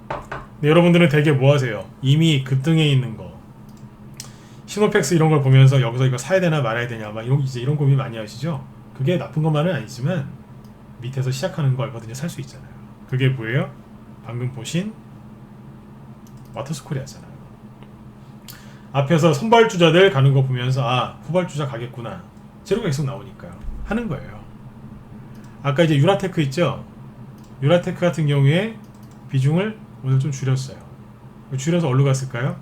[SPEAKER 1] 근데 여러분들은 되게 뭐 하세요? 이미 급등에 있는 거 시노펙스 이런 걸 보면서 여기서 이거 사야 되나 말아야 되냐 막 이런 고민 많이 하시죠? 그게 나쁜 것만은 아니지만 밑에서 시작하는 거 얼마든지 살 수 있잖아요. 그게 뭐예요? 방금 보신 와터스코리아잖아요. 앞에서 선발주자들 가는 거 보면서 아 후발주자 가겠구나 재료가 계속 나오니까요. 하는 거예요. 아까 이제 유라테크 있죠? 유라테크 같은 경우에 비중을 오늘 좀 줄였어요. 줄여서 어디로 갔을까요?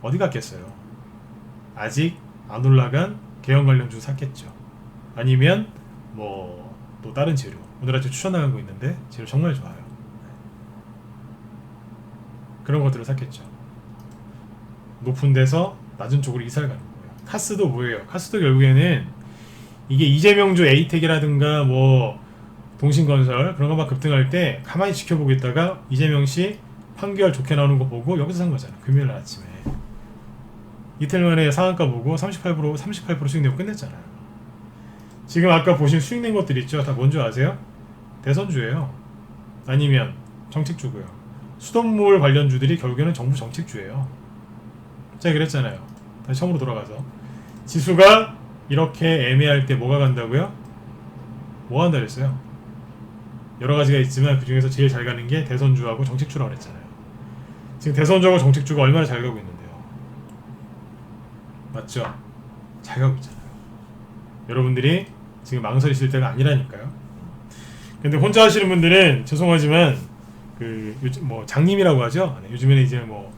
[SPEAKER 1] 어디 갔겠어요? 아직 안 올라간 개형 관련주 샀겠죠. 아니면 뭐 또 다른 재료 오늘 아침 추천 나간 거 있는데 재료 정말 좋아요. 그런 것들을 샀겠죠. 높은 데서 낮은 쪽으로 이사를 가는 거예요. 카스도 뭐예요? 카스도 결국에는 이게 이재명주 에이텍이라든가 뭐 동신건설 그런 것만 급등할 때 가만히 지켜보고 있다가 이재명씨 판결 좋게 나오는 거 보고 여기서 산 거잖아요. 금요일 아침에 이틀 만에 상한가 보고 38% 수익 내고 끝냈잖아요. 지금 아까 보신 수익 낸 것들 있죠? 다 뭔지 아세요? 대선주예요. 아니면 정책주고요. 수돗물 관련주들이 결국에는 정부 정책주예요. 제가 그랬잖아요. 다시 처음으로 돌아가서 지수가 이렇게 애매할 때 뭐가 간다고요? 뭐가 간다 그랬어요? 여러 가지가 있지만 그 중에서 제일 잘 가는 게 대선주하고 정책주라고 그랬잖아요. 지금 대선주하고 정책주가 얼마나 잘 가고 있는데요. 맞죠? 잘 가고 있잖아요. 여러분들이 지금 망설이실 때가 아니라니까요. 근데 혼자 하시는 분들은 죄송하지만 그 요즘 뭐 장님이라고 하죠. 요즘에는 이제 뭐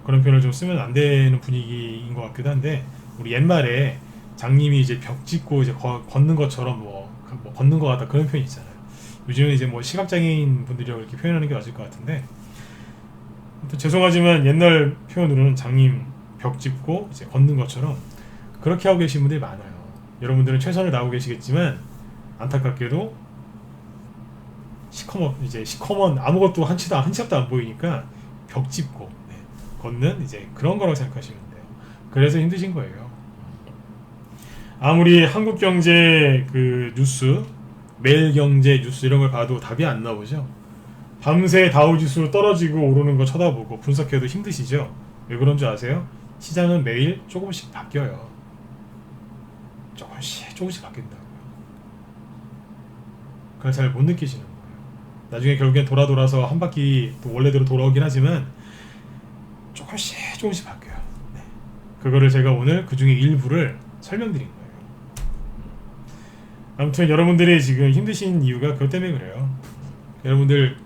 [SPEAKER 1] 그런 표현을 좀 쓰면 안 되는 분위기인 것 같기도 한데 우리 옛말에 장님이 이제 벽 짚고 이제 걷는 것처럼 뭐 걷는 것 같다 그런 표현 있잖아요. 요즘은 이제 뭐 시각장애인 분들이라고 이렇게 표현하는 게 맞을 것 같은데 죄송하지만 옛날 표현으로는 장님 벽 짚고 이제 걷는 것처럼 그렇게 하고 계신 분들이 많아요. 여러분들은 최선을 다하고 계시겠지만 안타깝게도 시커먼 아무것도 한 치 앞도 안 보이니까 벽 짚고 걷는 이제 그런 거라고 생각하시면 돼요. 그래서 힘드신 거예요. 아무리 한국경제 그 뉴스, 매일경제 뉴스 이런 걸 봐도 답이 안 나오죠. 밤새 다우지수 떨어지고 오르는 거 쳐다보고 분석해도 힘드시죠. 왜 그런 줄 아세요? 시장은 매일 조금씩 바뀌어요. 조금씩 바뀐다고요. 그걸 잘 못 느끼시는 거예요. 나중에 결국엔 돌아서 한 바퀴 또 원래대로 돌아오긴 하지만 조금씩 바뀌어요. 네. 그거를 제가 오늘 그 중에 일부를 설명드린 거예요. 아무튼 여러분들이 지금 힘드신 이유가 그것 때문에 그래요. 여러분들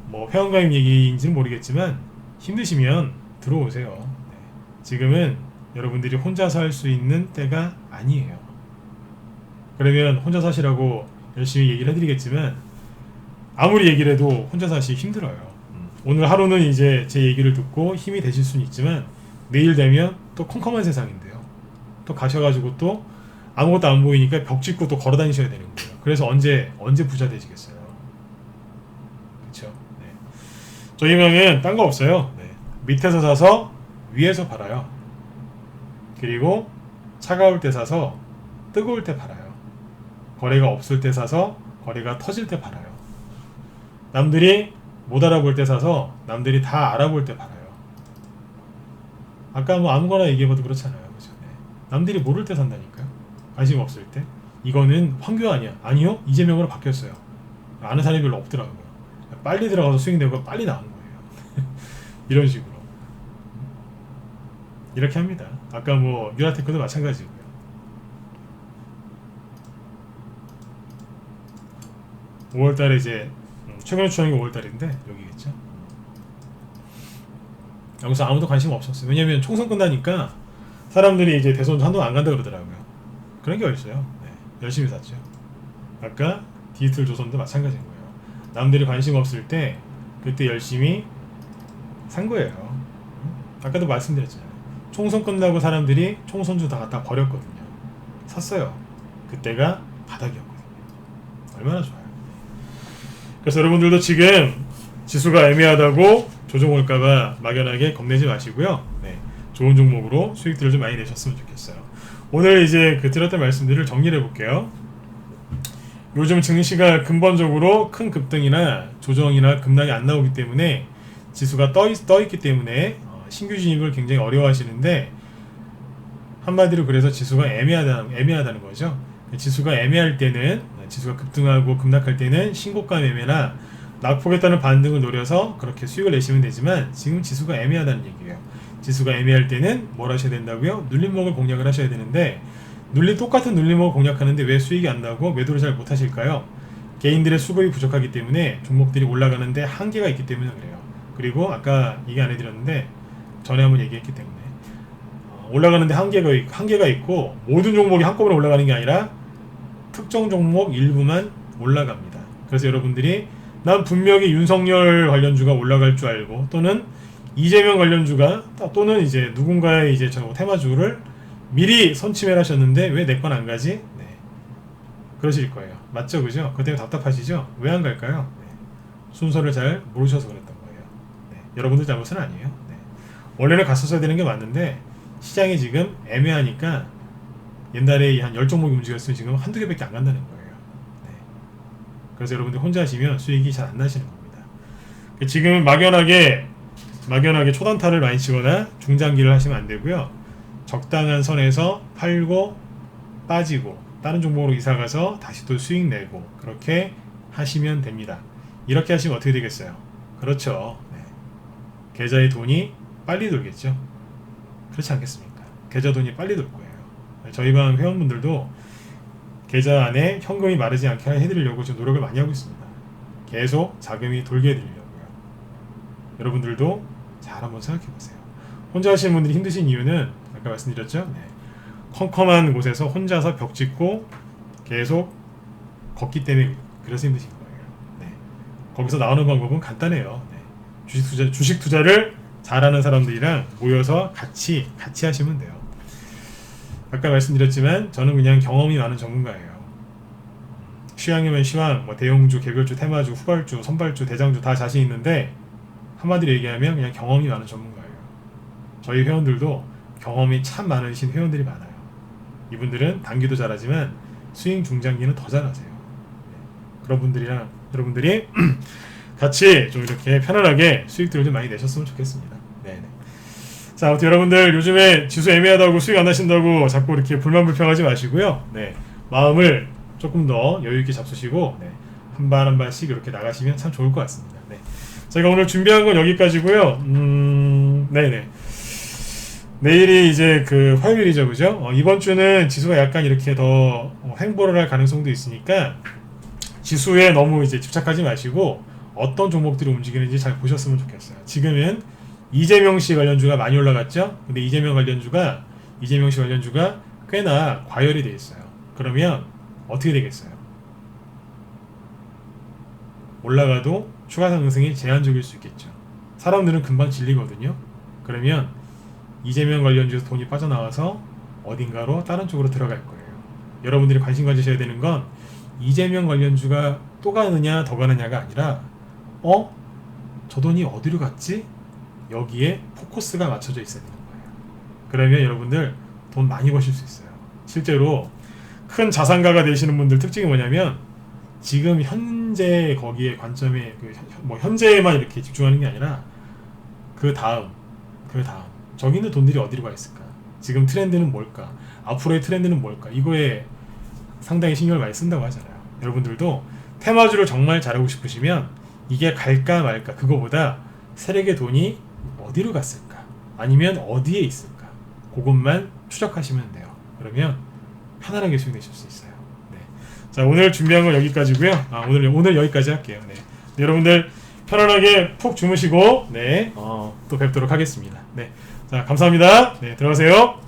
[SPEAKER 1] 뭐 회원가입 얘기인지는 모르겠지만 힘드시면 들어오세요. 네. 지금은 여러분들이 혼자서 할 수 있는 때가 아니에요. 그러면 혼자 사시라고 열심히 얘기를 해드리겠지만 아무리 얘기를 해도 혼자서 하시기 힘들어요. 오늘 하루는 이제 제 얘기를 듣고 힘이 되실 수는 있지만 내일 되면 또 컴컴한 세상인데요. 또 가셔가지고 또 아무것도 안 보이니까 벽 짚고 또 걸어 다니셔야 되는 거예요. 그래서 언제 부자 되시겠어요? 그렇죠? 네. 저희 명은 딴 거 없어요. 네. 밑에서 사서 위에서 팔아요. 그리고 차가울 때 사서 뜨거울 때 팔아요. 거래가 없을 때 사서 거래가 터질 때 팔아요. 남들이 못 알아볼 때 사서 남들이 다 알아볼 때 팔아요. 아까 뭐 아무거나 얘기해봐도 그렇잖아요. 그죠? 네. 남들이 모를 때 산다니까요. 관심 없을 때 이거는 황교 아니야. 아니요, 이재명으로 바뀌었어요. 아는 사람이 별로 없더라고요. 빨리 들어가서 수익내고 빨리 나온 거예요. 이런 식으로 이렇게 합니다. 아까 뭐 유라테크도 마찬가지고요. 5월달에 이제 최근에 추천한 게 5월달인데 여기겠죠. 여기서 아무도 관심 없었어요. 왜냐면 총선 끝나니까 사람들이 이제 대선 한동안 안 간다 그러더라고요. 그런 게 어딨어요. 네, 열심히 샀죠. 아까 디지털 조선도 마찬가지인 거예요. 남들이 관심 없을 때 그때 열심히 산 거예요. 아까도 말씀드렸잖아요. 총선 끝나고 사람들이 총선주 다 갖다 버렸거든요. 샀어요. 그때가 바닥이었거든요. 얼마나 좋아요. 그래서 여러분들도 지금 지수가 애매하다고 조정 올까봐 막연하게 겁내지 마시고요. 네, 좋은 종목으로 수익들을 좀 많이 내셨으면 좋겠어요. 오늘 이제 그 드렸던 말씀들을 정리를 해볼게요. 요즘 증시가 근본적으로 큰 급등이나 조정이나 급락이 안 나오기 때문에 지수가 떠있기 때문에 신규 진입을 굉장히 어려워하시는데, 한마디로 그래서 지수가 애매하다는 거죠. 지수가 애매할 때는, 지수가 급등하고 급락할 때는 신고가 매매나 낙폭에 따른 반등을 노려서 그렇게 수익을 내시면 되지만, 지금 지수가 애매하다는 얘기예요. 지수가 애매할 때는 뭘 하셔야 된다고요? 눌림목을 공략을 하셔야 되는데, 똑같은 눌림목을 공략하는데 왜 수익이 안 나고 매도를 잘 못하실까요? 개인들의 수급이 부족하기 때문에 종목들이 올라가는데 한계가 있기 때문에 그래요. 그리고 아까 얘기 안 해드렸는데 전에 한번 얘기했기 때문에 올라가는데 한계가 있고, 모든 종목이 한꺼번에 올라가는 게 아니라 특정 종목 일부만 올라갑니다. 그래서 여러분들이 난 분명히 윤석열 관련주가 올라갈 줄 알고, 또는 이재명 관련주가, 또는 이제 누군가의 이제 저 테마주를 미리 선침해 하셨는데 왜 내 건 안 가지? 네, 그러실 거예요. 맞죠, 그죠? 그것 때문에 답답하시죠? 왜 안 갈까요? 네, 순서를 잘 모르셔서 그랬던 거예요. 네, 여러분들 잘못은 아니에요. 네, 원래는 갔었어야 되는 게 맞는데 시장이 지금 애매하니까 옛날에 한 10종목이 움직였으면 지금 한두 개밖에 안 간다는 거예요. 네, 그래서 여러분들 혼자 하시면 수익이 잘 안 나시는 겁니다. 지금 막연하게 초단타를 많이 치거나 중장기를 하시면 안 되고요. 적당한 선에서 팔고 빠지고 다른 종목으로 이사가서 다시 또 수익 내고 그렇게 하시면 됩니다. 이렇게 하시면 어떻게 되겠어요? 그렇죠. 네, 계좌의 돈이 빨리 돌겠죠. 그렇지 않겠습니까? 계좌 돈이 빨리 돌 거예요. 저희 방 회원분들도 계좌 안에 현금이 마르지 않게 해드리려고 지금 노력을 많이 하고 있습니다. 계속 자금이 돌게 해드리려고요. 여러분들도 잘 한번 생각해 보세요. 혼자 하시는 분들이 힘드신 이유는 아까 말씀드렸죠. 네, 컴컴한 곳에서 혼자서 벽 짚고 계속 걷기 때문에 그래서 힘드신 거예요. 네, 거기서 나오는 방법은 간단해요. 네, 주식 투자를 잘하는 사람들이랑 모여서 같이 하시면 돼요. 아까 말씀드렸지만 저는 그냥 경험이 많은 전문가예요. 시황이면 시황, 뭐 대형주, 개별주, 테마주, 후발주, 선발주, 대장주 다 자신 있는데, 한마디로 얘기하면 그냥 경험이 많은 전문가예요. 저희 회원들도 경험이 참 많으신 회원들이 많아요. 이분들은 단기도 잘하지만 스윙 중장기는 더 잘하세요. 네, 그런 분들이랑 여러분들이 같이 좀 이렇게 편안하게 수익들을 좀 많이 내셨으면 좋겠습니다. 네네. 자, 아무튼 여러분들 요즘에 지수 애매하다고 수익 안 나신다고 자꾸 이렇게 불만불평하지 마시고요. 네, 마음을 조금 더 여유있게 잡수시고, 네, 한 발 한 발씩 이렇게 나가시면 참 좋을 것 같습니다. 네, 제가 오늘 준비한 건 여기까지고요. 네네. 내일이 이제 그 화요일이죠, 그죠? 이번 주는 지수가 약간 이렇게 더 횡보를 할 가능성도 있으니까 지수에 너무 이제 집착하지 마시고 어떤 종목들이 움직이는지 잘 보셨으면 좋겠어요. 지금은 이재명 씨 관련주가 많이 올라갔죠? 근데 이재명 씨 관련주가 꽤나 과열이 돼 있어요. 그러면 어떻게 되겠어요? 올라가도 추가 상승이 제한적일 수 있겠죠. 사람들은 금방 질리거든요. 그러면 이재명 관련주에서 돈이 빠져나와서 어딘가로 다른 쪽으로 들어갈 거예요. 여러분들이 관심 가지셔야 되는 건 이재명 관련주가 또 가느냐 더 가느냐가 아니라 저 돈이 어디로 갔지? 여기에 포커스가 맞춰져 있어야 되는 거예요. 그러면 여러분들 돈 많이 버실 수 있어요. 실제로 큰 자산가가 되시는 분들 특징이 뭐냐면 지금 현재 거기에 관점에 뭐 현재에만 이렇게 집중하는 게 아니라 그 다음 저기 있는 돈들이 어디로 가 있을까? 지금 트렌드는 뭘까? 앞으로의 트렌드는 뭘까? 이거에 상당히 신경을 많이 쓴다고 하잖아요. 여러분들도 테마주를 정말 잘하고 싶으시면 이게 갈까 말까 그거보다 세력의 돈이 어디로 갔을까? 아니면 어디에 있을까? 그것만 추적하시면 돼요. 그러면 편안하게 수익내실 수 있어요. 네. 자, 오늘 준비한 건 여기까지고요. 오늘 여기까지 할게요. 네. 여러분들 편안하게 푹 주무시고 네, 또 뵙도록 하겠습니다. 네. 자, 감사합니다. 네, 들어가세요.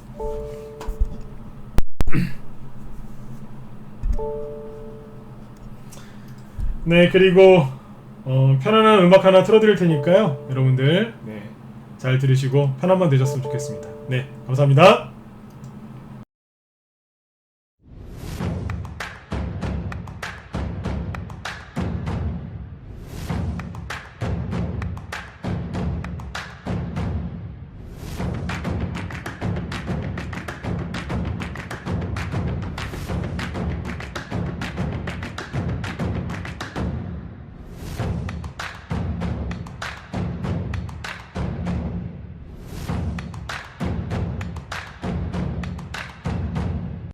[SPEAKER 1] 네, 그리고 편안한 음악 하나 틀어드릴 테니까요. 여러분들 네, 잘 들으시고 편한 밤 되셨으면 좋겠습니다. 네, 감사합니다.